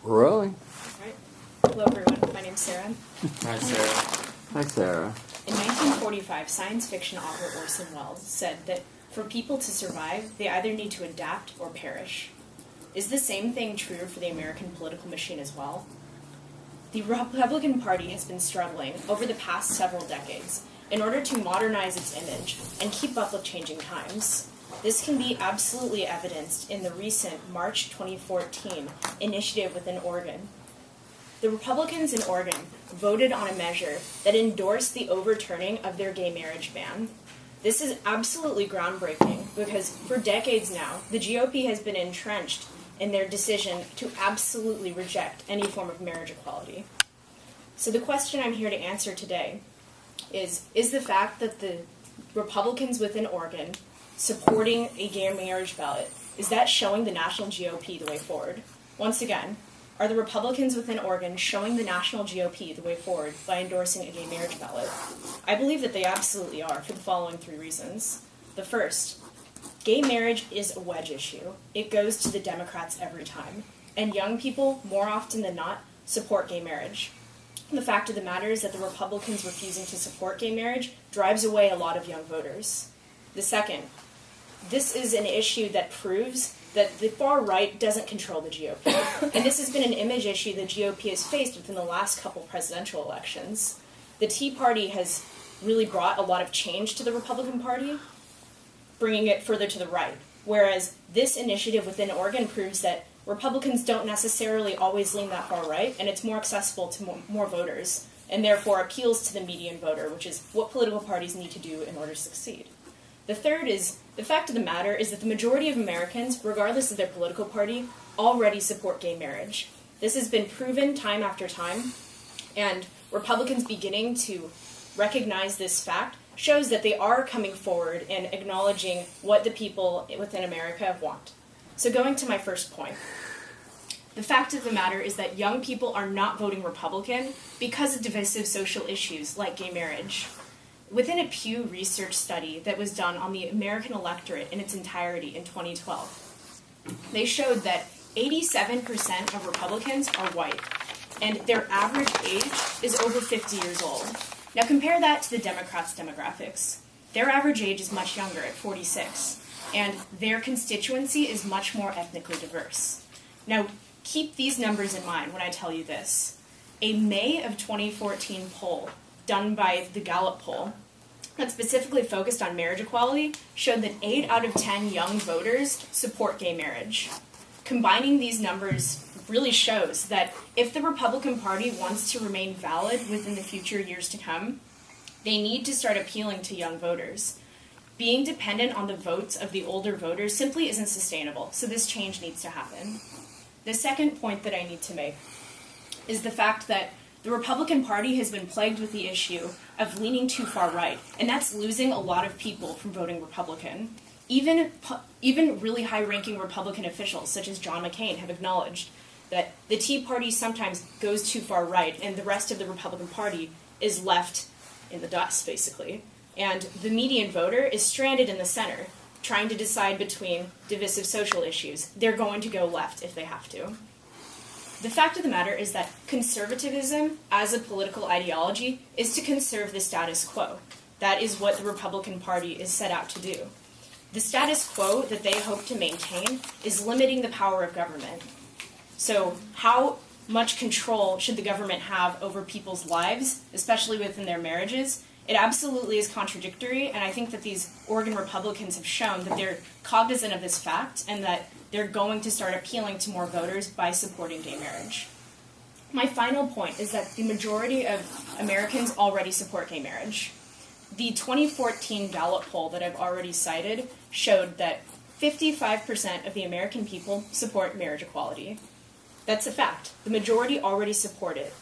Really? Right. Hello, everyone. My name's Sarah. Hi, Sarah. Hi, Sarah. In 1945, science fiction author Orson Welles said that for people to survive, they either need to adapt or perish. Is the same thing true for the American political machine as well? The Republican Party has been struggling over the past several decades in order to modernize its image and keep up with changing times. This can be absolutely evidenced in the recent March 2014 initiative within Oregon. The Republicans in Oregon voted on a measure that endorsed the overturning of their gay marriage ban. This is absolutely groundbreaking because for decades now, the GOP has been entrenched in their decision to absolutely reject any form of marriage equality. So the question I'm here to answer today is the fact that the Republicans within Oregon supporting a gay marriage ballot, is that showing the national GOP the way forward? Once again, are the Republicans within Oregon showing the national GOP the way forward by endorsing a gay marriage ballot? I believe that they absolutely are for the following three reasons. The first, gay marriage is a wedge issue. It goes to the Democrats every time. And young people, more often than not, support gay marriage. The fact of the matter is that the Republicans refusing to support gay marriage drives away a lot of young voters. The second, this is an issue that proves that the far right doesn't control the GOP. And this has been an image issue the GOP has faced within the last couple presidential elections. The Tea Party has really brought a lot of change to the Republican Party, bringing it further to the right. Whereas this initiative within Oregon proves that Republicans don't necessarily always lean that far right, and it's more accessible to more voters, and therefore appeals to the median voter, which is what political parties need to do in order to succeed. The third is, the fact of the matter is that the majority of Americans, regardless of their political party, already support gay marriage. This has been proven time after time, and Republicans beginning to recognize this fact shows that they are coming forward and acknowledging what the people within America want. So going to my first point, the fact of the matter is that young people are not voting Republican because of divisive social issues like gay marriage. Within a Pew Research study that was done on the American electorate in its entirety in 2012, they showed that 87% of Republicans are white, and their average age is over 50 years old. Now compare that to the Democrats' demographics. Their average age is much younger at 46, and their constituency is much more ethnically diverse. Now keep these numbers in mind when I tell you this. A May of 2014 poll done by the Gallup poll that specifically focused on marriage equality showed that 8 out of 10 young voters support gay marriage. Combining these numbers really shows that if the Republican Party wants to remain valid within the future years to come, they need to start appealing to young voters. Being dependent on the votes of the older voters simply isn't sustainable, so this change needs to happen. The second point that I need to make is the fact that the Republican Party has been plagued with the issue of leaning too far right, and that's losing a lot of people from voting Republican. Even really high-ranking Republican officials, such as John McCain, have acknowledged that the Tea Party sometimes goes too far right, and the rest of the Republican Party is left in the dust, basically. And the median voter is stranded in the center, trying to decide between divisive social issues. They're going to go left if they have to. The fact of the matter is that conservatism as a political ideology is to conserve the status quo. That is what the Republican Party is set out to do. The status quo that they hope to maintain is limiting the power of government. So how much control should the government have over people's lives, especially within their marriages? It absolutely is contradictory, and I think that these Oregon Republicans have shown that they're cognizant of this fact and that they're going to start appealing to more voters by supporting gay marriage. My final point is that the majority of Americans already support gay marriage. The 2014 Gallup poll that I've already cited showed that 55% of the American people support marriage equality. That's a fact. The majority already support it.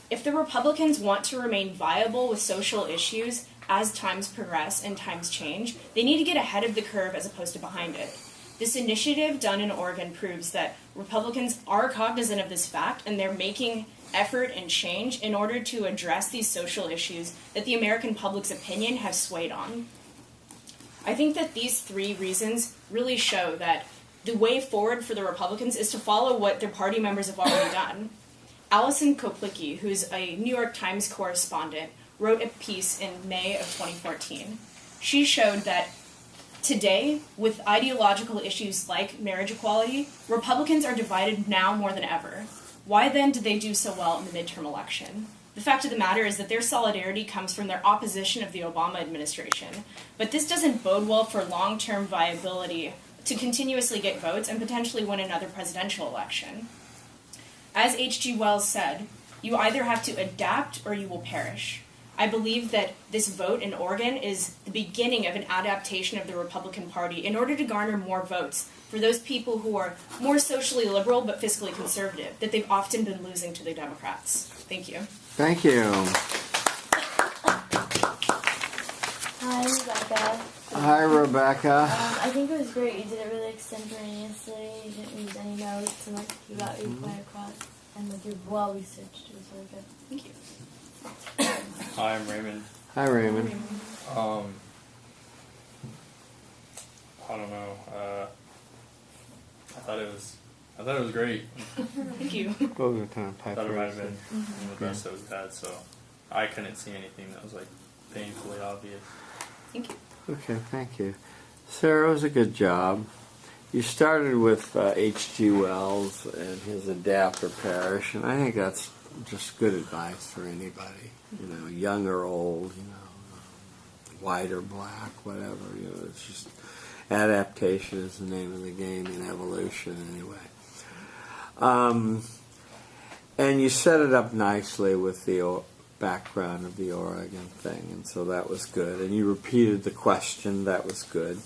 If the Republicans want to remain viable with social issues as times progress and times change, they need to get ahead of the curve as opposed to behind it. This initiative done in Oregon proves that Republicans are cognizant of this fact, and they're making effort and change in order to address these social issues that the American public's opinion has swayed on. I think that these three reasons really show that the way forward for the Republicans is to follow what their party members have already done. Alison Koplicki, who's a New York Times correspondent, wrote a piece in May of 2014. She showed that today, with ideological issues like marriage equality, Republicans are divided now more than ever. Why then did they do so well in the midterm election? The fact of the matter is that their solidarity comes from their opposition of the Obama administration, but this doesn't bode well for long-term viability to continuously get votes and potentially win another presidential election. As H.G. Wells said, you either have to adapt or you will perish. I believe that this vote in Oregon is the beginning of an adaptation of the Republican Party in order to garner more votes for those people who are more socially liberal but fiscally conservative, that they've often been losing to the Democrats. Thank you. Thank you. Hi, Rebecca. Hi, Rebecca. I think it was great. You did it really extemporaneously. You didn't use any notes, and you got your point across. And you're well researched. It was really good. Thank you. Hi, I'm Raymond. Hi, Raymond. I don't know. I thought it was great. Thank you. Go to the time. I thought it might have been the best that we've had, so I couldn't see anything that was like painfully obvious. Thank you. Okay, thank you. Sarah, it was a good job. You started with H.G. Wells and his adapt or perish, and I think that's just good advice for anybody, young or old, white or black, whatever. It's just adaptation is the name of the game in evolution, anyway. And you set it up nicely with the background of the Oregon thing, and so that was good. And you repeated the question, that was good.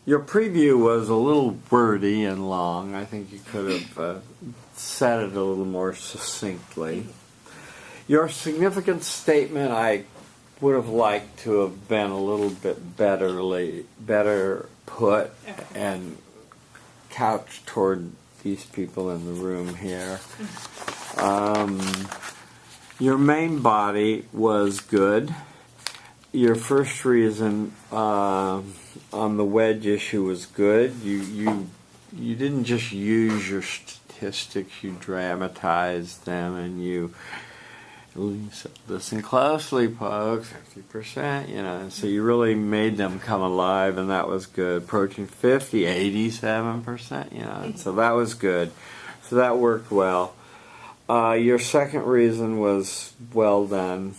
Your preview was a little wordy and long. I think you could have said it a little more succinctly. Your significant statement, I would have liked to have been a little bit better put and couched toward these people in the room here. Your main body was good. Your first reason on the wedge issue was good. You didn't just use your statistics, you dramatized them, and you listen closely, folks, 50%, so you really made them come alive, and that was good. Approaching 50, 87%, and so that was good. So that worked well. Your second reason was well done.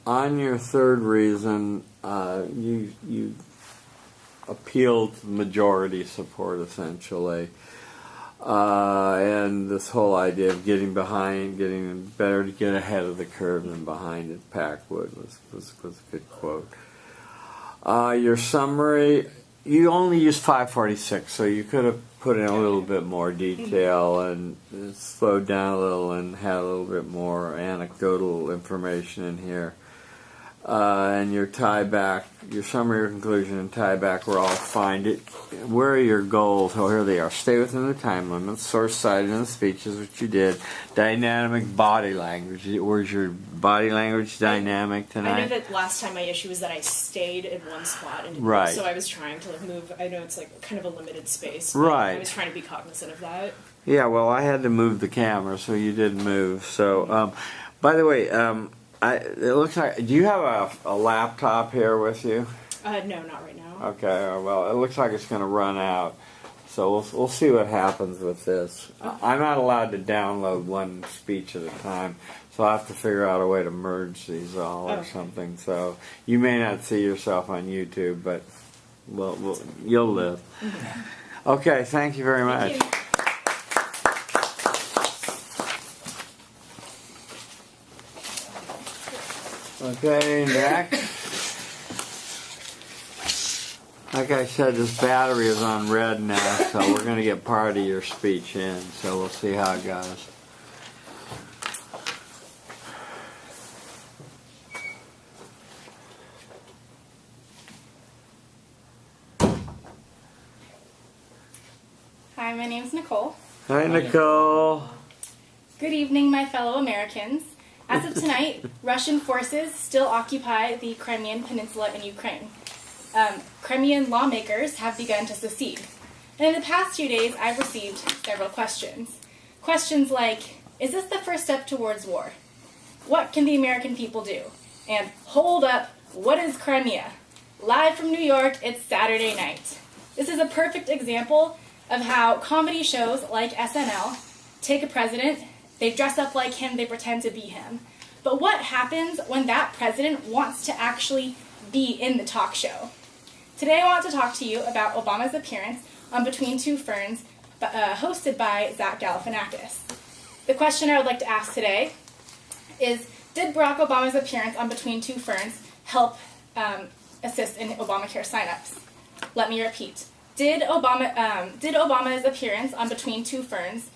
On your third reason, you appealed to majority support, essentially. And this whole idea of getting better to get ahead of the curve than behind it, Packwood, was a good quote. Your summary, you only used 546, so you could have put in a little bit more detail and slowed down a little and had a little bit more anecdotal information in here. And your tie-back, your summary, your conclusion, and tie-back were all fine. Where are your goals? Oh, here they are. Stay within the time limits. Source cited in the speeches, which you did. Dynamic body language. Where's your body language dynamic tonight? I know that last time my issue was that I stayed in one spot and didn't right. move, so I was trying to move. I know it's like kind of a limited space, but right. I was trying to be cognizant of that. Yeah, well, I had to move the camera, so you did move. So, by the way, it looks like, do you have a laptop here with you? No, not right now. Okay, well, it looks like it's going to run out, so we'll see what happens with this. Okay. I'm not allowed to download one speech at a time, so I have to figure out a way to merge these all or something. So you may not see yourself on YouTube, but you'll live. Mm-hmm. Okay, thank you very much. Thank you. Okay, next. Like I said, this battery is on red now, so we're going to get part of your speech in, so we'll see how it goes. Hi, my name's Nicole. Hi, Nicole. Good evening, my fellow Americans. As of tonight, Russian forces still occupy the Crimean Peninsula in Ukraine. Crimean lawmakers have begun to secede. And in the past few days, I've received several questions. Questions like, is this the first step towards war? What can the American people do? And hold up, what is Crimea? Live from New York, it's Saturday night. This is a perfect example of how comedy shows like SNL take a president, they dress up like him, they pretend to be him. But what happens when that president wants to actually be in the talk show? Today I want to talk to you about Obama's appearance on Between Two Ferns, hosted by Zach Galifianakis. The question I would like to ask today is, did Barack Obama's appearance on Between Two Ferns help assist in Obamacare signups? Let me repeat. Did Obama's appearance on Between Two Ferns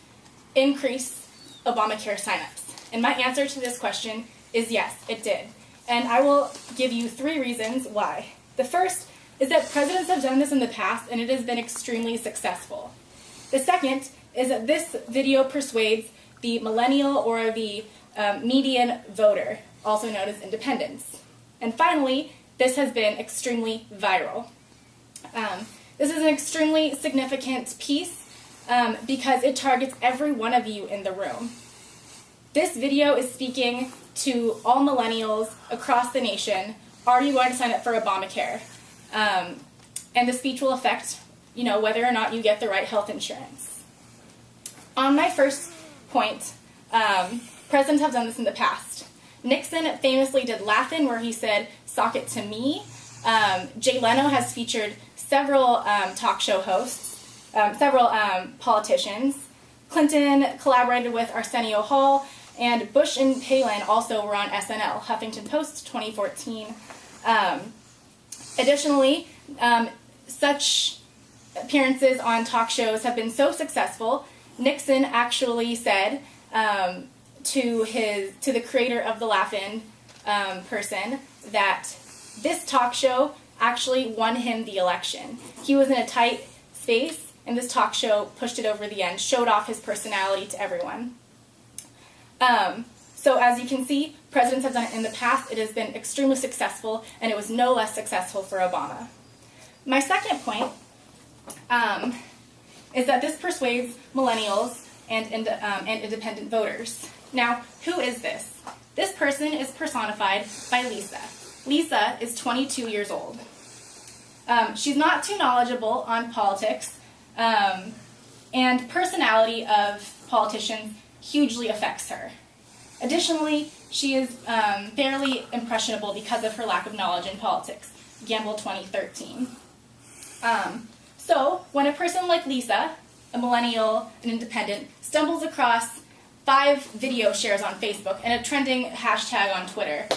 increase Obamacare signups? And my answer to this question is yes, it did. And I will give you 3 reasons why. The first is that presidents have done this in the past and it has been extremely successful. The second is that this video persuades the millennial or the median voter, also known as independents. And finally, this has been extremely viral. This is an extremely significant piece because it targets every one of you in the room. This video is speaking to all millennials across the nation. Are you going to sign up for Obamacare? And the speech will affect, whether or not you get the right health insurance. On my first point, presidents have done this in the past. Nixon famously did Laugh-In, where he said, "Sock it to me." Jay Leno has featured several talk show hosts, several politicians. Clinton collaborated with Arsenio Hall, and Bush and Palin also were on SNL, Huffington Post, 2014. Additionally, such appearances on talk shows have been so successful, Nixon actually said to the creator of the Laugh-In person that this talk show actually won him the election. He was in a tight space, and this talk show pushed it over the end, showed off his personality to everyone. So as you can see, presidents have done it in the past. It has been extremely successful, and it was no less successful for Obama. My second point is that this persuades millennials and independent voters. Now, who is this? This person is personified by Lisa. Lisa is 22 years old. She's not too knowledgeable on politics, and personality of politicians hugely affects her. Additionally, she is fairly impressionable because of her lack of knowledge in politics. Gamble 2013. So, when a person like Lisa, a millennial, an independent, stumbles across 5 video shares on Facebook and a trending hashtag on Twitter,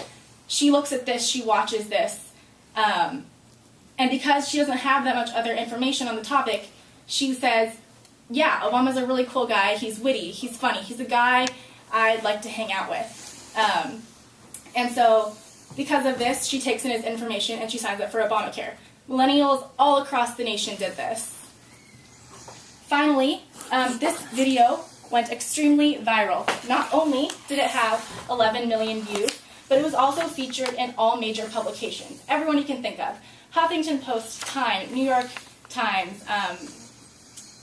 she looks at this, she watches this, and because she doesn't have that much other information on the topic, she says, yeah, Obama's a really cool guy, he's witty, he's funny, he's a guy I'd like to hang out with. And so, because of this, she takes in his information and she signs up for Obamacare. Millennials all across the nation did this. Finally, this video went extremely viral. Not only did it have 11 million views, but it was also featured in all major publications, everyone you can think of. Huffington Post, Time, New York Times,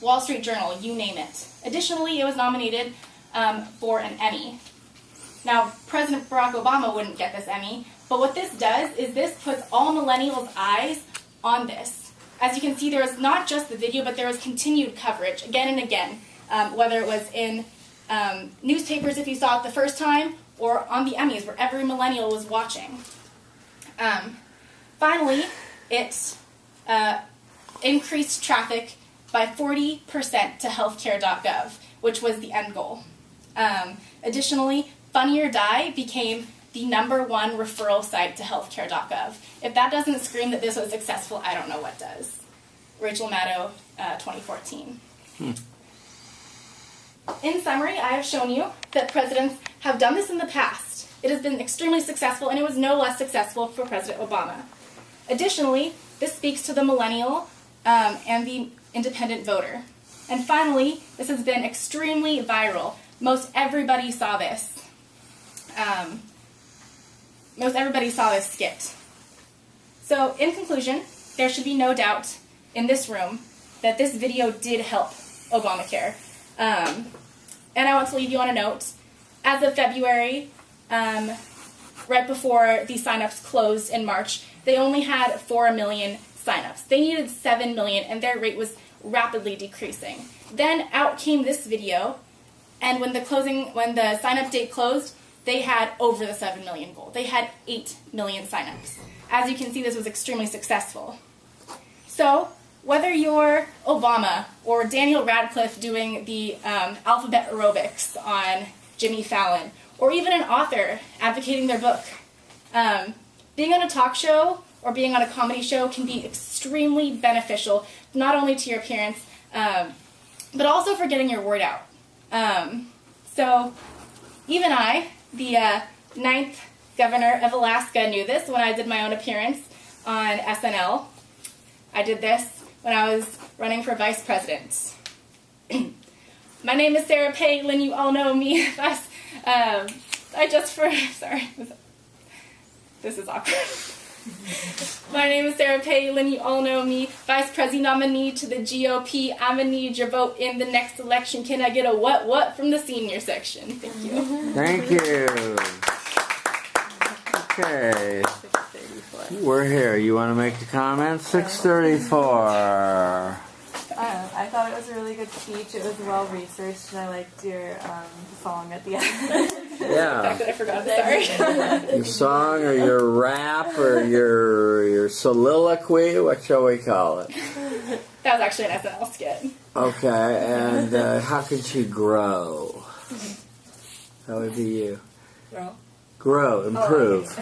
Wall Street Journal, you name it. Additionally, it was nominated for an Emmy. Now, President Barack Obama wouldn't get this Emmy, but what this does is this puts all millennials' eyes on this. As you can see, there was not just the video, but there was continued coverage again and again, whether it was in newspapers if you saw it the first time, or on the Emmys where every millennial was watching. Finally, it increased traffic by 40% to healthcare.gov, which was the end goal. Additionally, Funny or Die became the #1 referral site to healthcare.gov. If that doesn't scream that this was successful, I don't know what does. Rachel Maddow, 2014. In summary, I have shown you that presidents have done this in the past. It has been extremely successful, and it was no less successful for President Obama. Additionally, this speaks to the millennial and the independent voter. And finally, this has been extremely viral. Most everybody saw this. Most everybody saw this skit. So, in conclusion, there should be no doubt in this room that this video did help Obamacare. And I want to leave you on a note. As of February, right before the signups closed in March, they only had 4 million signups. They needed 7 million, and their rate was rapidly decreasing. Then out came this video, and when the sign-up date closed, they had over the 7 million goal. They had 8 million signups. As you can see, this was extremely successful. So, whether you're Obama or Daniel Radcliffe doing the alphabet aerobics on Jimmy Fallon, or even an author advocating their book, being on a talk show or being on a comedy show can be extremely beneficial, not only to your appearance, but also for getting your word out. So even I, the 9th governor of Alaska, knew this when I did my own appearance on SNL. I did this when I was running for vice president. My name is Sarah Palin. You all know me. Sorry. This is awkward. My name is Sarah Palin. You all know me. Vice President nominee to the GOP. I'm going to need your vote in the next election. Can I get a what from the senior section? Thank you. Thank you. Okay. We're here. You want to make a comment? 634. I thought it was a really good speech. It was well researched, and I liked your song at the end. Yeah. The fact that I forgot. Sorry. Your song or your rap or your soliloquy, what shall we call it? That was actually an SNL skit. Okay, and how could she grow? That would be you. Grow, improve.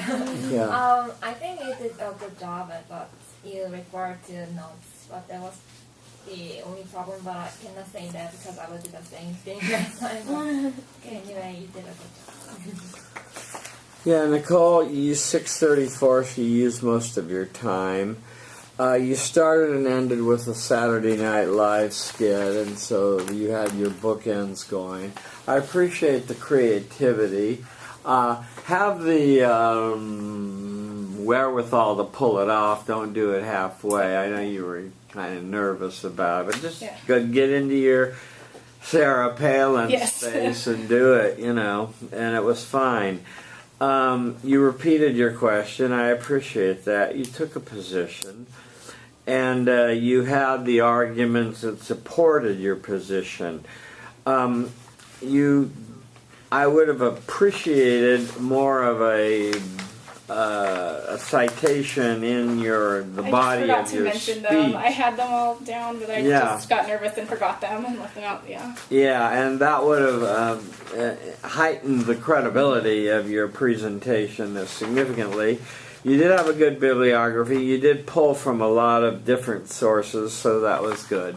Yeah. I think you did a good job. I thought you referred to notes, but that was the only problem. But I cannot say that because I would do the same thing last time. But anyway, you did a good job. Yeah, Nicole, you used 634, so you used most of your time. You started and ended with a Saturday Night Live skit, and so you had your bookends going. I appreciate the creativity. Have the wherewithal to pull it off. Don't do it halfway. I know you were kind of nervous about it, but just get into your Sarah Palin space and do it, and it was fine. You repeated your question. I appreciate that. You took a position, and you had the arguments that supported your position. I would have appreciated more of a citation in the body of your speech. I just forgot to mention them. I had them all down, but I just got nervous and forgot them and left them out. Yeah, and that would have heightened the credibility of your presentation significantly. You did have a good bibliography. You did pull from a lot of different sources, so that was good.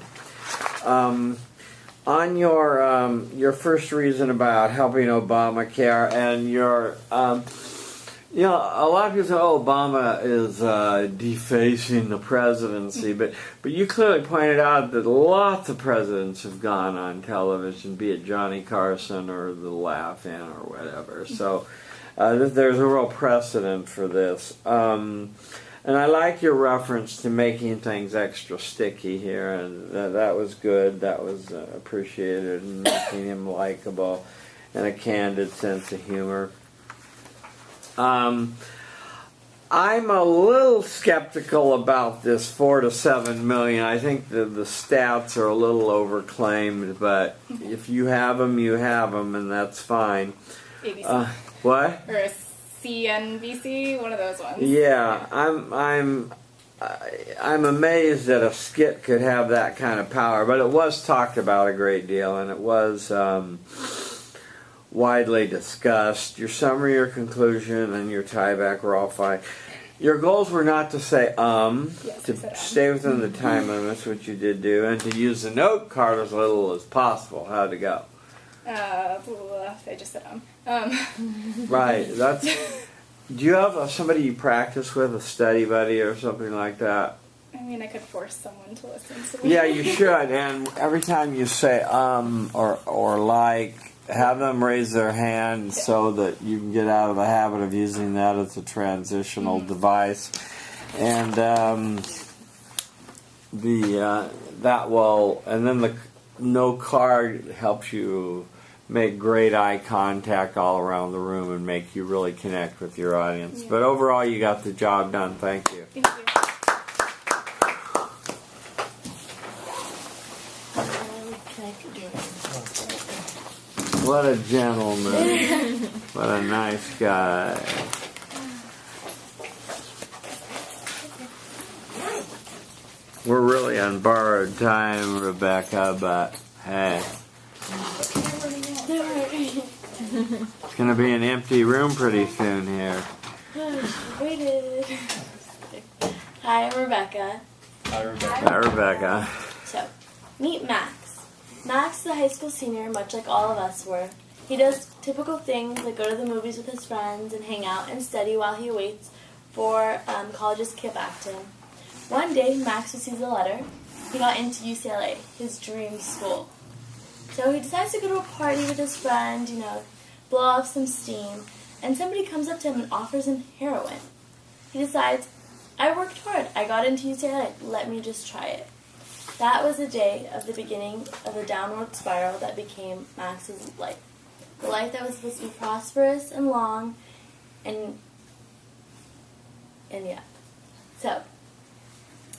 On your first reason about helping Obamacare and your, a lot of people say, Obama is defacing the presidency, but you clearly pointed out that lots of presidents have gone on television, be it Johnny Carson or The Laugh-In or whatever. So there's a real precedent for this. And I like your reference to making things extra sticky here, and that was good. That was appreciated, and making him likable and a candid sense of humor. I'm a little skeptical about this 4 to 7 million. I think the stats are a little overclaimed, but if you have them, you have them, and that's fine. ABC. What? Or CNBC, one of those ones. Yeah, I'm amazed that a skit could have that kind of power, but it was talked about a great deal, and it was widely discussed. Your summary, your conclusion, and your tieback were all fine. Your goals were not to say to stay within the time limits, which you did do, and to use the note card as little as possible. How'd it go? I just said Right. Do you have somebody you practice with, a study buddy or something like that? I mean, I could force someone to listen to me. Yeah, you should. And every time you say or like, have them raise their hand so that you can get out of the habit of using that as a transitional device. And that will, and then the no card helps you make great eye contact all around the room and make you really connect with your audience. But overall, you got the job done. Thank you. Thank you. What a gentleman. What a nice guy. We're really on borrowed time, Rebecca, but hey. It's going to be an empty room pretty soon here. Waited. Hi, I'm Rebecca. Hi, Rebecca. Hi, Rebecca. So, meet Max. Max is a high school senior, much like all of us were. He does typical things like go to the movies with his friends and hang out and study while he waits for colleges to get back to him. One day, Max receives a letter. He got into UCLA, his dream school. So he decides to go to a party with his friend, blow off some steam, and somebody comes up to him and offers him heroin. He decides, I worked hard. I got into UCLA. Let me just try it. That was the day of the beginning of the downward spiral that became Max's life. The life that was supposed to be prosperous and long, and yeah. So,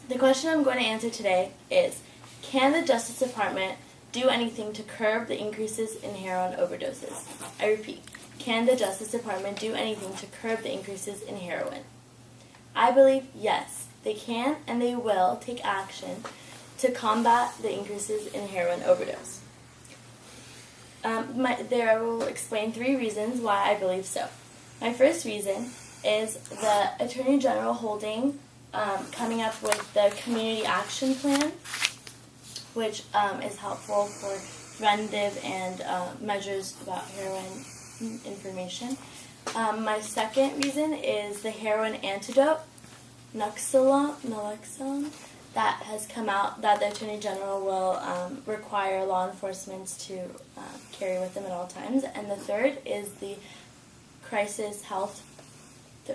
the question I'm going to answer today is, can the Justice Department do anything to curb the increases in heroin overdoses? I repeat, can the Justice Department do anything to curb the increases in heroin? I believe yes, they can and they will take action to combat the increases in heroin overdose. I will explain 3 reasons why I believe so. My first reason is the Attorney General coming up with the Community Action Plan, which is helpful for preventive and measures about heroin information. My second reason is the heroin antidote, naloxone, that has come out that the Attorney General will require law enforcement to carry with them at all times. And the third is the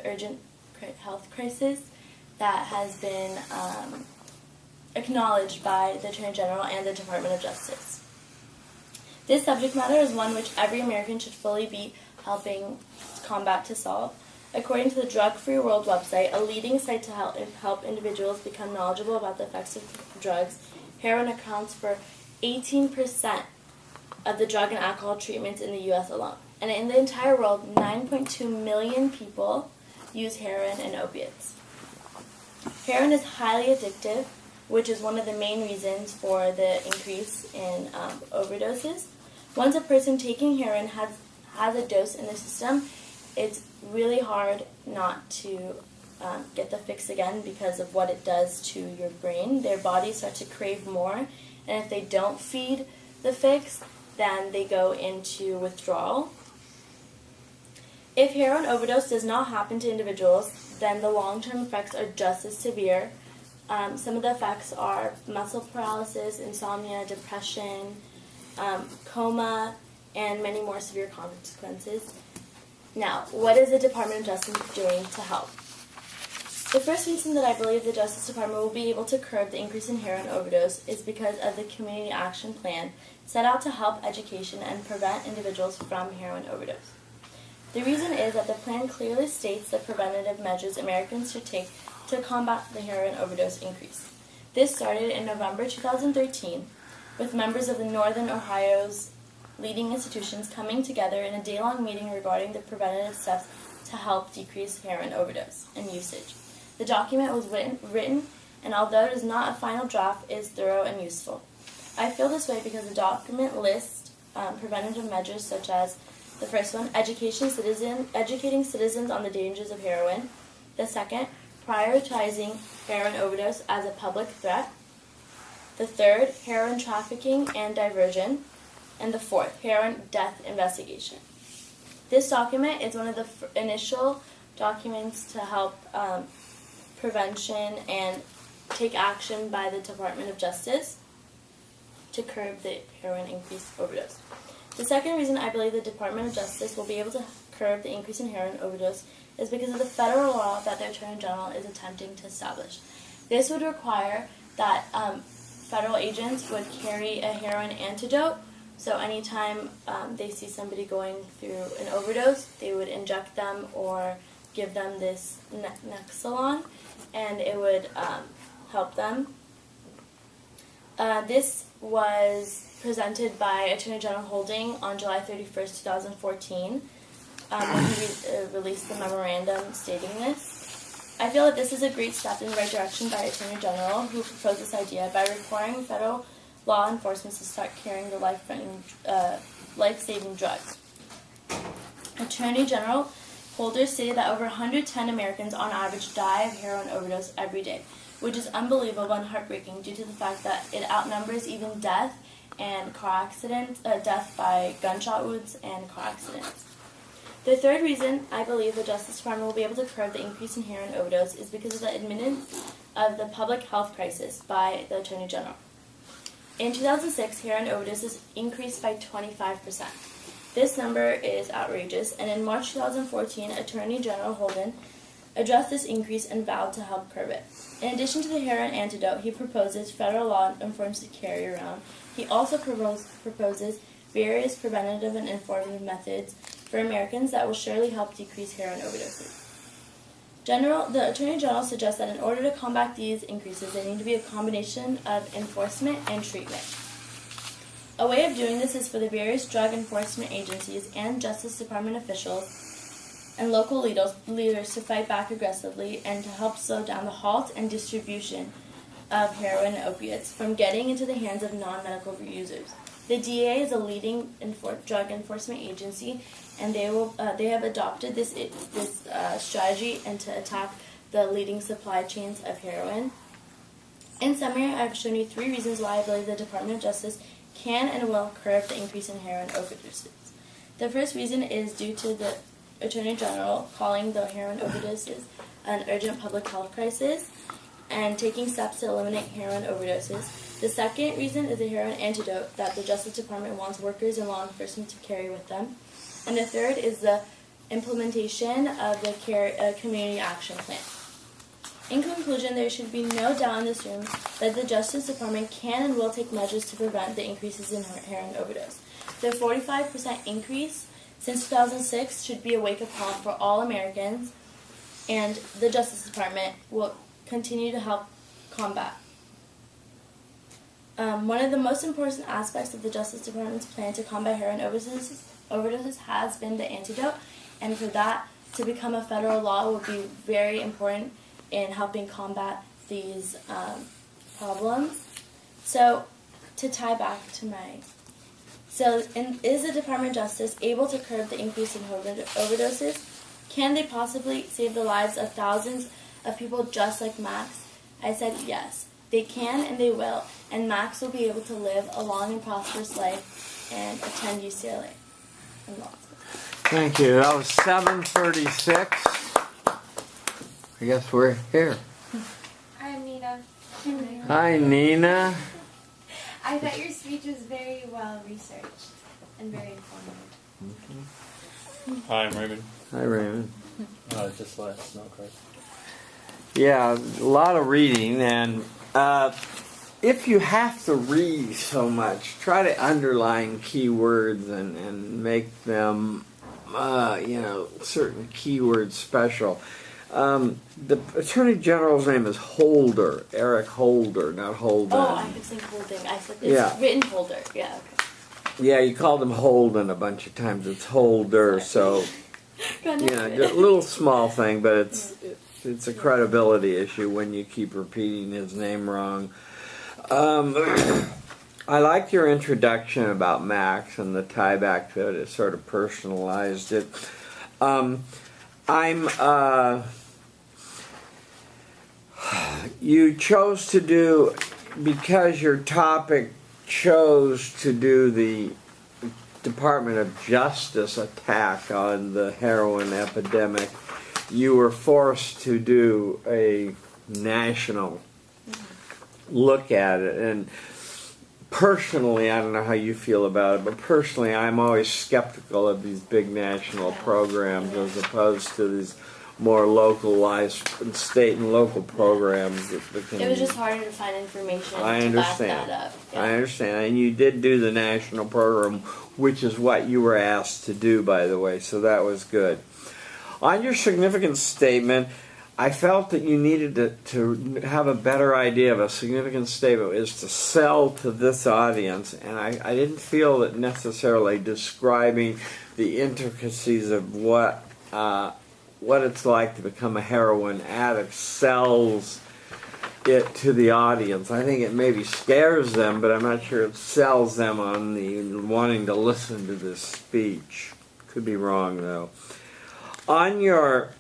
urgent health crisis that has been acknowledged by the Attorney General and the Department of Justice. This subject matter is one which every American should fully be helping combat to solve. According to the Drug Free World website, a leading site to help individuals become knowledgeable about the effects of drugs, heroin accounts for 18% of the drug and alcohol treatments in the U.S. alone. And in the entire world, 9.2 million people use heroin and opiates. Heroin is highly addictive, which is one of the main reasons for the increase in overdoses. Once a person taking heroin has a dose in their system, it's really hard not to get the fix again because of what it does to your brain. Their bodies start to crave more, and if they don't feed the fix, then they go into withdrawal. If heroin overdose does not happen to individuals, then the long-term effects are just as severe. Some of the effects are muscle paralysis, insomnia, depression, coma, and many more severe consequences. Now, what is the Department of Justice doing to help? The first reason that I believe the Justice Department will be able to curb the increase in heroin overdose is because of the Community Action Plan set out to help education and prevent individuals from heroin overdose. The reason is that the plan clearly states the preventative measures Americans should take to combat the heroin overdose increase. This started in November 2013 with members of the Northern Ohio's leading institutions coming together in a day-long meeting regarding the preventative steps to help decrease heroin overdose and usage. The document was written, and although it is not a final draft, is thorough and useful. I feel this way because the document lists preventative measures such as the first one, educating citizens on the dangers of heroin. The second, prioritizing heroin overdose as a public threat. The third, heroin trafficking and diversion. And the fourth, heroin death investigation. This document is one of the initial documents to help prevention and take action by the Department of Justice to curb the heroin increase overdose. The second reason I believe the Department of Justice will be able to curb the increase in heroin overdose is because of the federal law that the Attorney General is attempting to establish. This would require that federal agents would carry a heroin antidote. So anytime they see somebody going through an overdose, they would inject them or give them this Nexalon, and it would help them. This was presented by Attorney General Holding on July 31st, 2014, when he released the memorandum stating this. I feel that this is a great step in the right direction by Attorney General, who proposed this idea by requiring federal law enforcement to start carrying the life-saving drugs. Attorney General Holder stated that over 110 Americans on average die of heroin overdose every day, which is unbelievable and heartbreaking due to the fact that it outnumbers even death and car accidents, death by gunshot wounds and car accidents. The third reason I believe the Justice Department will be able to curb the increase in heroin overdose is because of the admittance of the public health crisis by the Attorney General. In 2006, heroin overdoses increased by 25%. This number is outrageous, and in March 2014, Attorney General Holden addressed this increase and vowed to help curb it. In addition to the heroin antidote he proposes federal law enforcement to carry around, he also proposes various preventative and informative methods for Americans that will surely help decrease heroin overdoses. The Attorney General suggests that in order to combat these increases, there need to be a combination of enforcement and treatment. A way of doing this is for the various drug enforcement agencies and Justice Department officials and local leaders to fight back aggressively and to help slow down the halt and distribution of heroin and opiates from getting into the hands of non-medical users. The DEA is a leading drug enforcement agency, and they have adopted this strategy and to attack the leading supply chains of heroin. In summary, I've shown you 3 reasons why I believe the Department of Justice can and will curb the increase in heroin overdoses. The first reason is due to the Attorney General calling the heroin overdoses an urgent public health crisis and taking steps to eliminate heroin overdoses. The second reason is the heroin antidote that the Justice Department wants workers and law enforcement to carry with them. And the third is the implementation of the community action plan. In conclusion, there should be no doubt in this room that the Justice Department can and will take measures to prevent the increases in heroin overdose. The 45% increase since 2006 should be a wake-up call for all Americans, and the Justice Department will continue to help combat. One of the most important aspects of the Justice Department's plan to combat heroin overdoses has been the antidote, and for that to become a federal law will be very important in helping combat these problems. So, to tie back to is the Department of Justice able to curb the increase in overdoses? Can they possibly save the lives of thousands of people just like Max? I said yes. They can and they will, and Max will be able to live a long and prosperous life and attend UCLA. Thank you. That was 7:36. I guess we're here. Hi, Nina. Hi, Nina. I thought your speech was very well researched and very informative. Hi, I'm Raymond. Hi, Raymond. Just last snow card. Yeah, a lot of reading, and if you have to read so much, try to underline keywords and make them, certain keywords special. The Attorney General's name is Holder, Eric Holder, not Holden. Oh, I was saying Holding. I said it's written Holder. Yeah, okay. Yeah, you called him Holden a bunch of times. It's Holder, so a little small thing, but it's a credibility issue when you keep repeating his name wrong. I liked your introduction about Max and the tie back to it. It sort of personalized it. You chose to do, because your topic chose to do the Department of Justice attack on the heroin epidemic, you were forced to do a national look at it. And personally, I don't know how you feel about it, but personally I'm always skeptical of these big national programs as opposed to these more localized state and local programs that can. It was just harder to find information I to back understand. that up. Yeah. I understand, and you did do the national program, which is what you were asked to do, by the way. So that was good. On your significance statement, I felt that you needed to have a better idea of a significant statement is to sell to this audience, and I didn't feel that necessarily describing the intricacies of what it's like to become a heroin addict sells it to the audience. I think it maybe scares them, but I'm not sure it sells them on the wanting to listen to this speech. Could be wrong though. On your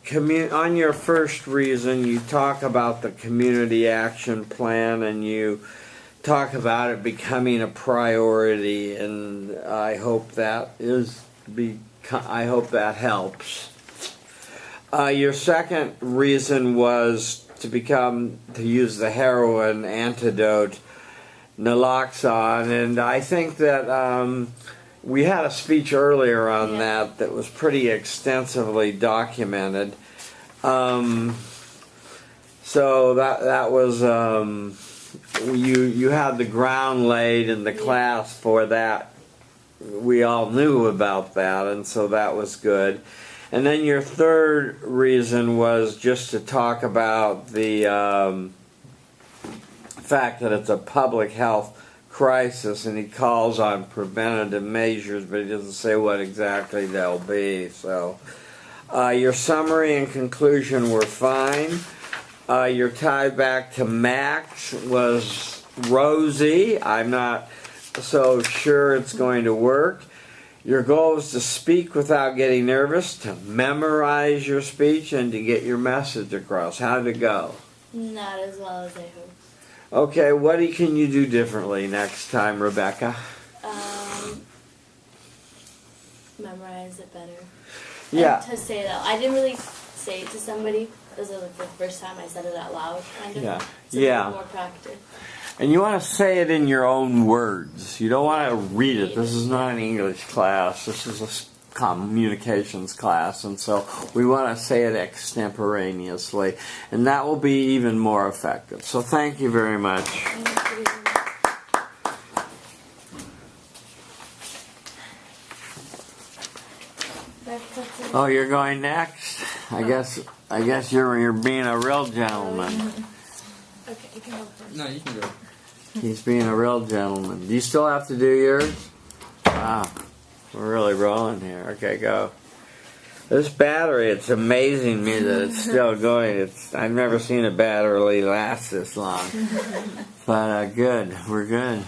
first reason, you talk about the community action plan, and you talk about it becoming a priority, and I hope that helps. Your second reason was to use the heroin antidote, naloxone, and I think that. We had a speech earlier on that was pretty extensively documented. So that was you had the ground laid in the class for that. We all knew about that, and so that was good. And then your third reason was just to talk about the fact that it's a public health crisis, and he calls on preventative measures, but he doesn't say what exactly they'll be. So your summary and conclusion were fine. Your tie back to Max was rosy. I'm not so sure it's going to work. Your goal is to speak without getting nervous, to memorize your speech, and to get your message across. How did it go? Not as well as I hoped. Okay, what can you do differently next time, Rebecca? Memorize it better. Yeah. And to say that, I didn't really say it to somebody. This was like the first time I said it out loud, kind of. Yeah. So Yeah. more practice. And you want to say it in your own words. You don't want to read it. This is not an English class. This is a communications class, and so we want to say it extemporaneously, and that will be even more effective. So thank you very much. Oh, you're going next? I guess you're being a real gentleman. Okay, you can go first. No, you can go. He's being a real gentleman. Do you still have to do yours? Wow. We're really rolling here. Okay, go. This battery, it's amazing me that it's still going. I've never seen a battery last this long. But good. We're good.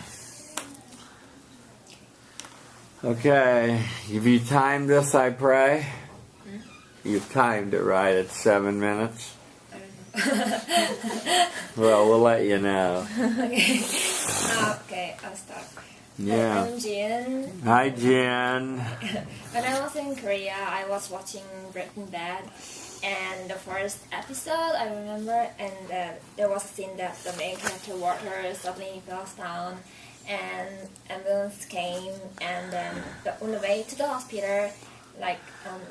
Okay. Have you timed this, I pray? You've timed it, right? It's 7 minutes? Well, we'll let you know. Okay. Okay, I'll start. Yeah. I'm Jin. Hi, Jen. When I was in Korea, I was watching Breaking Bad, and the first episode I remember, and there was a scene that the main character Walter suddenly fell down, and ambulance came, and then on the way to the hospital,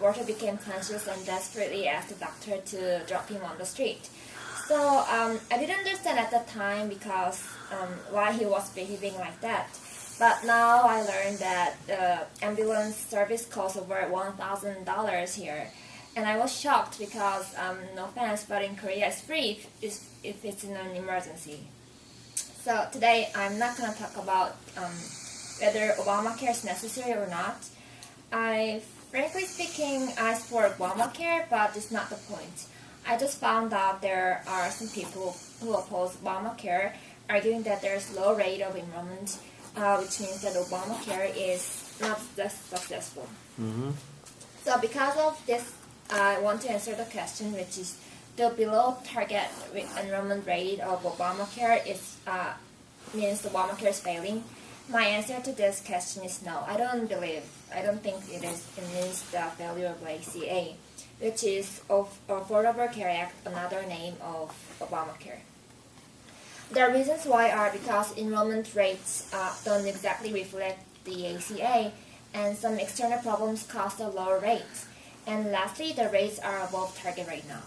Walter became conscious and desperately asked the doctor to drop him on the street. So I didn't understand at the time because why he was behaving like that. But now I learned that the ambulance service costs over $1,000 here. And I was shocked because, no offense, but in Korea it's free if it's in an emergency. So today I'm not going to talk about whether Obamacare is necessary or not. Frankly speaking, I support Obamacare, but it's not the point. I just found out there are some people who oppose Obamacare, arguing that there's low rate of enrollment, which means that Obamacare is not successful. Mm-hmm. So because of this, I want to answer the question, which is the below target enrollment rate of Obamacare means Obamacare is failing. My answer to this question is no. I don't think it is. It means the failure of ACA, which is Affordable Care Act, another name of Obamacare. The reasons why are because enrollment rates don't exactly reflect the ACA, and some external problems cause the lower rates. And lastly, the rates are above target right now.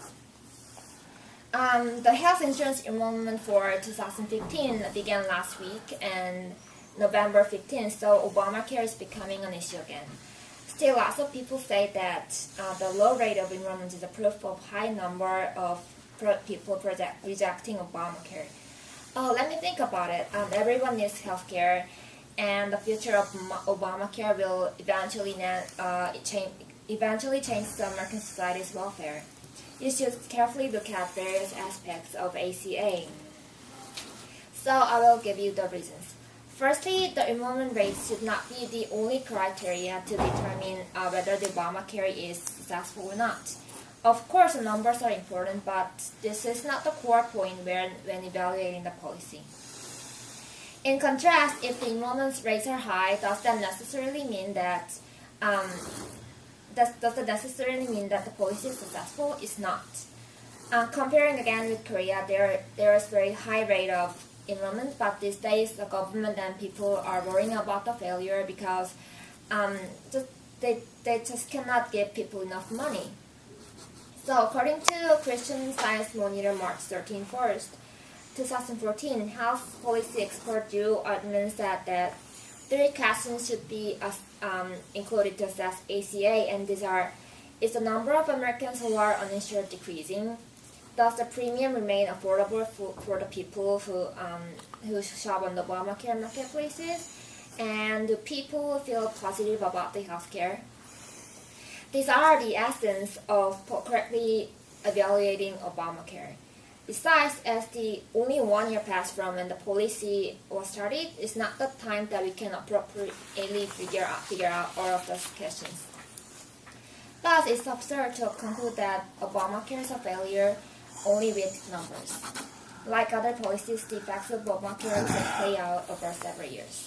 The health insurance enrollment for 2015 began last week and November 15th, so Obamacare is becoming an issue again. Still, lots of people say that the low rate of enrollment is a proof of high number of people rejecting Obamacare. Let me think about it. Everyone needs healthcare, and the future of Obamacare will eventually change the American society's welfare. You should carefully look at various aspects of ACA. So I will give you the reasons. Firstly, the enrollment rate should not be the only criteria to determine whether the Obamacare is successful or not. Of course, the numbers are important, but this is not the core point when evaluating the policy. In contrast, if the enrollment rates are high, does that necessarily mean that the policy is successful? It's not. Comparing again with Korea, there is very high rate of enrollment, but these days the government and people are worrying about the failure because they just cannot give people enough money. So according to Christian Science Monitor March 1st, 2014, health policy expert Drew Altman said that 3 questions should be included to assess ACA, and these are: is the number of Americans who are uninsured decreasing? Does the premium remain affordable for the people who shop on the Obamacare marketplaces? And do people feel positive about the healthcare? These are the essence of correctly evaluating Obamacare. Besides, as the only 1 year passed from when the policy was started, it's not the time that we can appropriately figure out all of those questions. Thus, it's absurd to conclude that Obamacare is a failure only with numbers. Like other policies, the effects of Obamacare will play out over several years.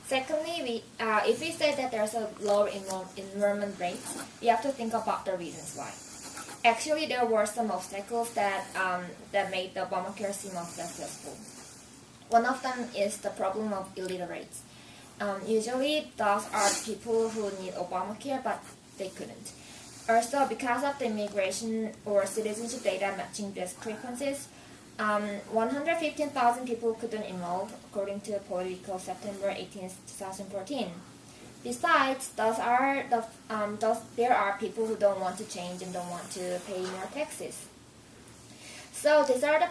Secondly, if we say that there's a low enrollment rate, we have to think about the reasons why. Actually, there were some obstacles that made the Obamacare seem unsuccessful. One of them is the problem of illiterates. Usually, those are people who need Obamacare, but they couldn't. Also, because of the immigration or citizenship data matching discrepancies, 115,000 people couldn't enroll, according to Politico September 18, 2014. Besides, there are people who don't want to change and don't want to pay more taxes. So these are the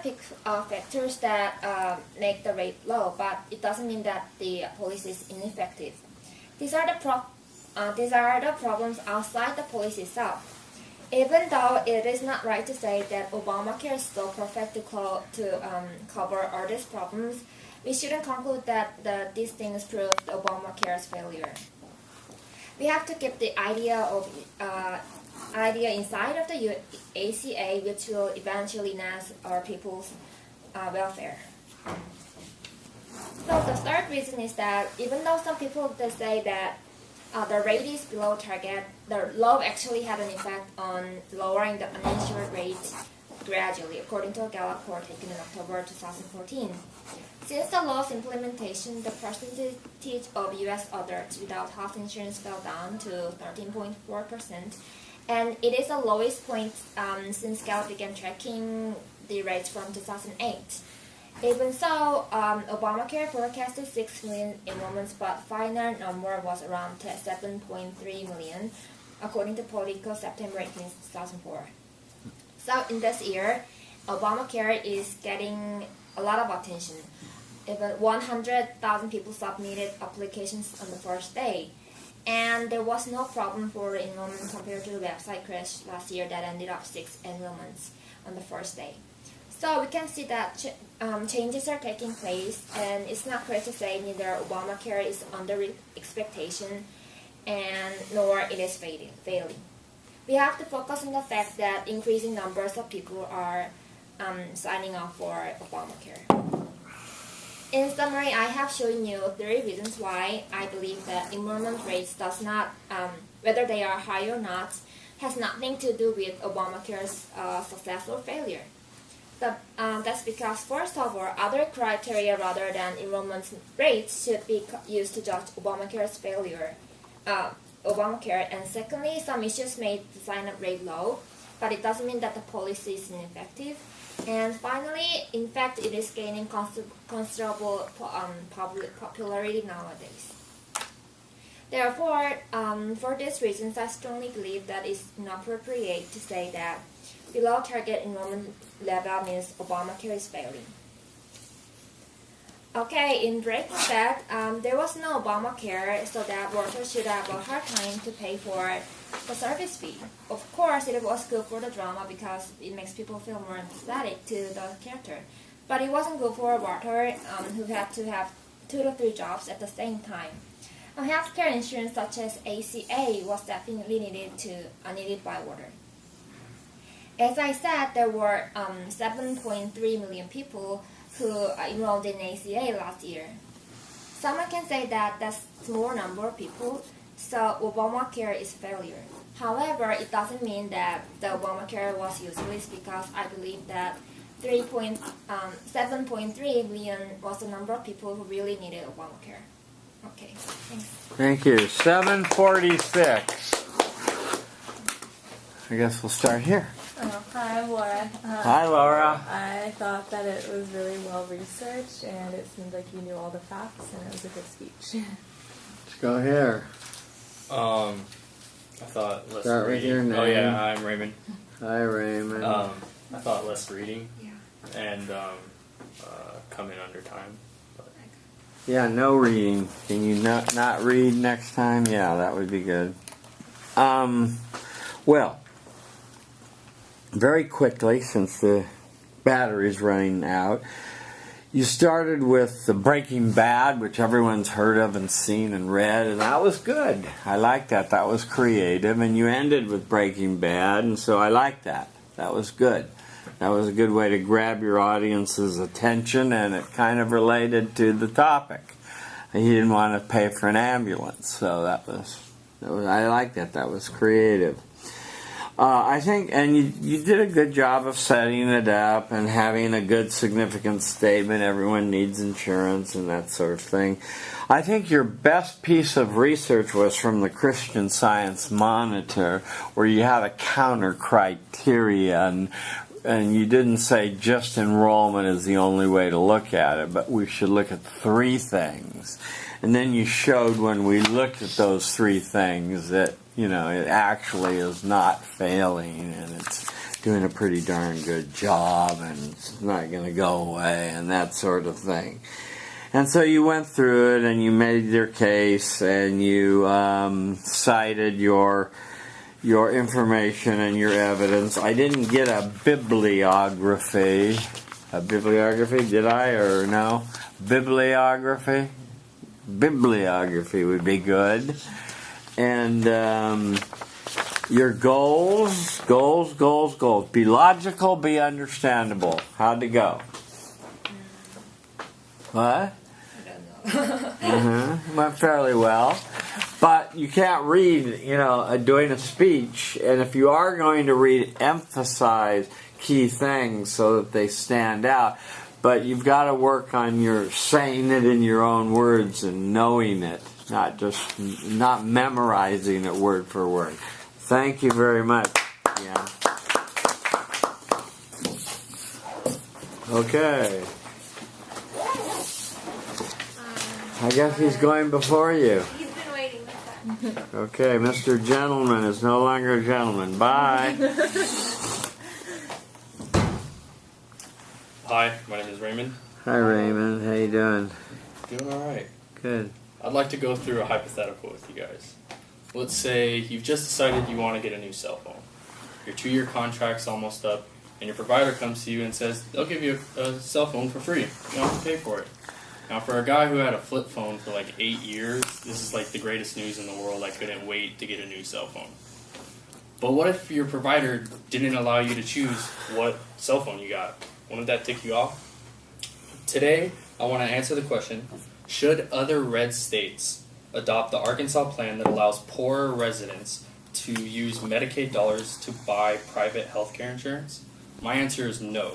factors that make the rate low, but it doesn't mean that the policy is ineffective. These are the problems outside the policy itself. Even though it is not right to say that Obamacare is so perfect to cover all these problems, we shouldn't conclude that these things prove Obamacare's failure. We have to keep the idea inside of the ACA, which will eventually enhance our people's welfare. So the third reason is that even though some people say that the rate is below target, the law actually had an effect on lowering the uninsured rate gradually, according to a Gallup report taken in October 2014. Since the law's implementation, the percentage of U.S. adults without health insurance fell down to 13.4%, and it is the lowest point since Gallup began tracking the rates from 2008. Even so, Obamacare forecasted 6 million enrollments, but final number was around 7.3 million, according to Politico September 18, 2004. So in this year, Obamacare is getting a lot of attention. Even 100,000 people submitted applications on the first day, and there was no problem for enrollment compared to the website crash last year that ended up 6 enrollments on the first day. So we can see that changes are taking place, and it's not correct to say neither Obamacare is under expectation and nor it is failing. We have to focus on the fact that increasing numbers of people are signing up for Obamacare. In summary, I have shown you 3 reasons why I believe that enrollment rates does not, whether they are high or not, has nothing to do with Obamacare's success or failure. That's because, first of all, other criteria rather than enrollment rates should be used to judge Obamacare's failure. Obamacare, and secondly, some issues made the sign-up rate low, but it doesn't mean that the policy is ineffective. And finally, in fact, it is gaining considerable popularity nowadays. Therefore, for these reasons, I strongly believe that it's inappropriate to say that below target enrollment level means Obamacare is failing. Okay, in Breaking Bad, there was no Obamacare, so that workers should have a hard time to pay for the service fee. Of course, it was good for the drama because it makes people feel more empathetic to the character. But it wasn't good for Walter, who had to have 2 to 3 jobs at the same time. Healthcare insurance such as ACA was definitely needed by Walter. As I said, there were 7.3 million people who enrolled in ACA last year. Someone can say that that's a small number of people, so Obamacare is a failure. However, it doesn't mean that the Obamacare was useless because I believe that 7.3 million was the number of people who really needed Obamacare. Okay, thanks. Thank you. 746. I guess we'll start here. Hi, I'm Laura. Hi, Laura. I thought that it was really well researched, and it seemed like you knew all the facts, and it was a good speech. Let's go here. I thought less Start with reading. your name. Oh yeah, I'm Raymond. Hi, Raymond. I thought less reading and come in under time. But. Yeah, no reading. Can you not read next time? Yeah, that would be good. Well, very quickly, since the battery's running out, you started with the Breaking Bad, which everyone's heard of and seen and read, and that was good. I like that. That was creative. And you ended with Breaking Bad, and so I like that. That was good. That was a good way to grab your audience's attention, and it kind of related to the topic. He didn't want to pay for an ambulance, so that was I like that. That was creative. I think, and you did a good job of setting it up and having a good significant statement. Everyone needs insurance and that sort of thing. I think your best piece of research was from the Christian Science Monitor, where you had a counter criteria, and you didn't say just enrollment is the only way to look at it, but we should look at 3 things. And then you showed when we looked at those 3 things that, it actually is not failing, and it's doing a pretty darn good job, and it's not going to go away, and that sort of thing. And so you went through it, and you made your case, and you cited your information and your evidence. I didn't get a bibliography. A bibliography, did I, or no? Bibliography? Bibliography would be good. And your goals. Be logical, be understandable. How'd it go? What? I don't know. Went fairly well. But you can't read, doing a speech. And if you are going to read, emphasize key things so that they stand out. But you've got to work on your saying it in your own words and knowing it. Not memorizing it word for word. Thank you very much. Yeah. Okay. I guess he's going before you. He's been waiting. Okay, Mr. Gentleman is no longer a gentleman. Bye. Hi, my name is Raymond. Hi, Raymond. How you doing? Doing all right. Good. I'd like to go through a hypothetical with you guys. Let's say you've just decided you want to get a new cell phone. Your 2-year contract's almost up, and your provider comes to you and says they'll give you a cell phone for free. You don't have to pay for it. Now, for a guy who had a flip phone for like 8 years, this is like the greatest news in the world. I couldn't wait to get a new cell phone. But what if your provider didn't allow you to choose what cell phone you got? Wouldn't that tick you off? Today, I want to answer the question, should other red states adopt the Arkansas plan that allows poorer residents to use Medicaid dollars to buy private health care insurance? My answer is no.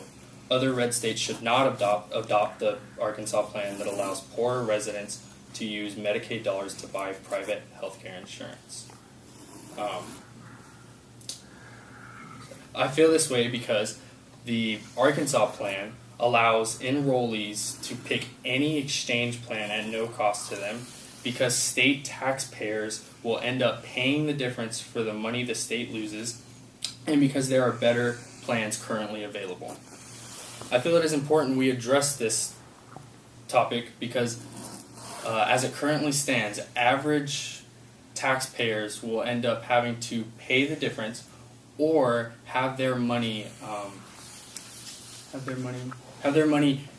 Other red states should not adopt the Arkansas plan that allows poorer residents to use Medicaid dollars to buy private health care insurance. I feel this way because the Arkansas plan allows enrollees to pick any exchange plan at no cost to them because state taxpayers will end up paying the difference for the money the state loses and because there are better plans currently available. I feel it is important we address this topic because as it currently stands, average taxpayers will end up having to pay the difference or have their money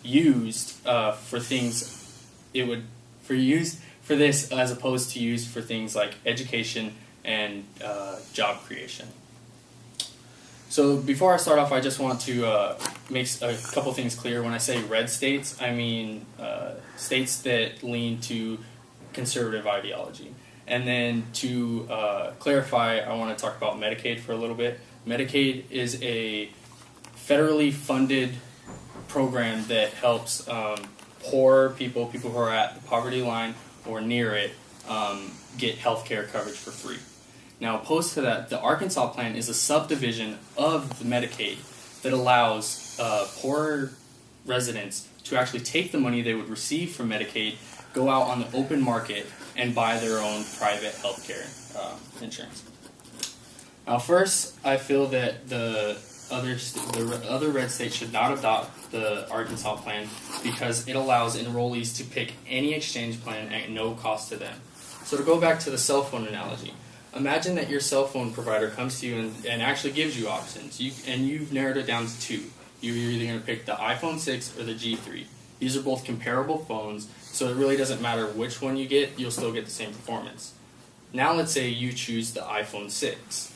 used for things used for this as opposed to used for things like education and job creation. So before I start off, I just want to make a couple things clear. When I say red states, I mean states that lean to conservative ideology. And then to clarify, I want to talk about Medicaid for a little bit. Medicaid is a federally funded program that helps poor people who are at the poverty line or near it, get health care coverage for free. Now, opposed to that, the Arkansas plan is a subdivision of the Medicaid that allows poor residents to actually take the money they would receive from Medicaid, go out on the open market, and buy their own private health care insurance. Now, first, I feel that the other red states should not adopt the Arkansas plan because it allows enrollees to pick any exchange plan at no cost to them. So to go back to the cell phone analogy, imagine that your cell phone provider comes to you and actually gives you options, and you've narrowed it down to two. You're either going to pick the iPhone 6 or the G3. These are both comparable phones, so it really doesn't matter which one you get, you'll still get the same performance. Now let's say you choose the iPhone 6.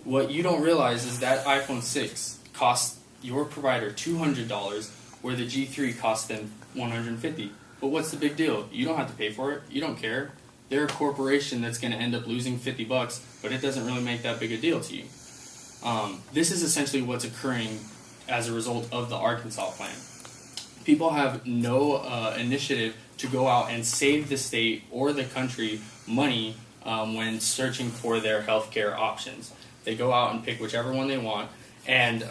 What you don't realize is that iPhone 6 costs your provider $200, where the G3 costs them $150. But what's the big deal? You don't have to pay for it. You don't care. They're a corporation that's going to end up losing $50, but it doesn't really make that big a deal to you. This is essentially what's occurring as a result of the Arkansas plan. People have no initiative to go out and save the state or the country money when searching for their healthcare options. They go out and pick whichever one they want, and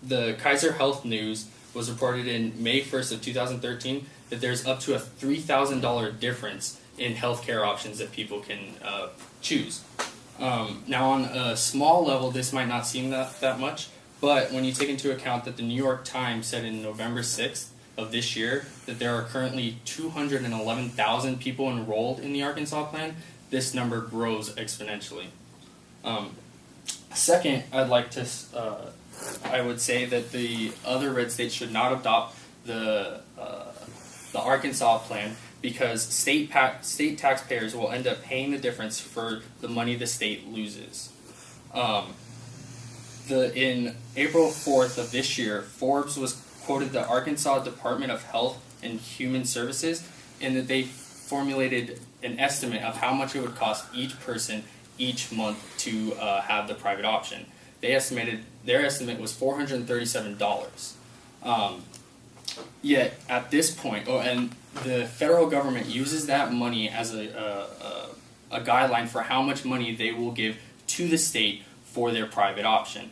the Kaiser Health News was reported in May 1st of 2013 that there's up to a $3,000 difference in healthcare options that people can choose. Now, on a small level, this might not seem that much, but when you take into account that the New York Times said in November 6th of this year that there are currently 211,000 people enrolled in the Arkansas plan, this number grows exponentially. Second, I would say that the other red states should not adopt the Arkansas plan because state taxpayers will end up paying the difference for the money the state loses. In April 4th of this year, Forbes was quoted the Arkansas Department of Health and Human Services in that they formulated an estimate of how much it would cost each person each month to have the private option. Their estimate was $437. Yet at this point, and the federal government uses that money as a guideline for how much money they will give to the state for their private option.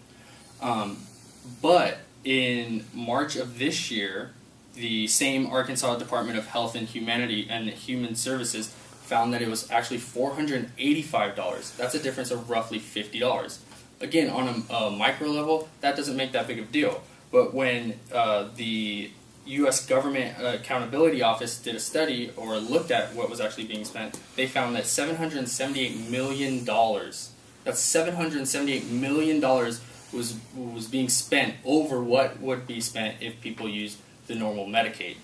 But in March of this year, the same Arkansas Department of Health and Human Services found that it was actually $485. That's a difference of roughly $50. Again, on a micro level, that doesn't make that big of a deal. But when the U.S. Government Accountability Office did a study or looked at what was actually being spent, they found that $778 million, that's $778 million was being spent over what would be spent if people used the normal Medicaid.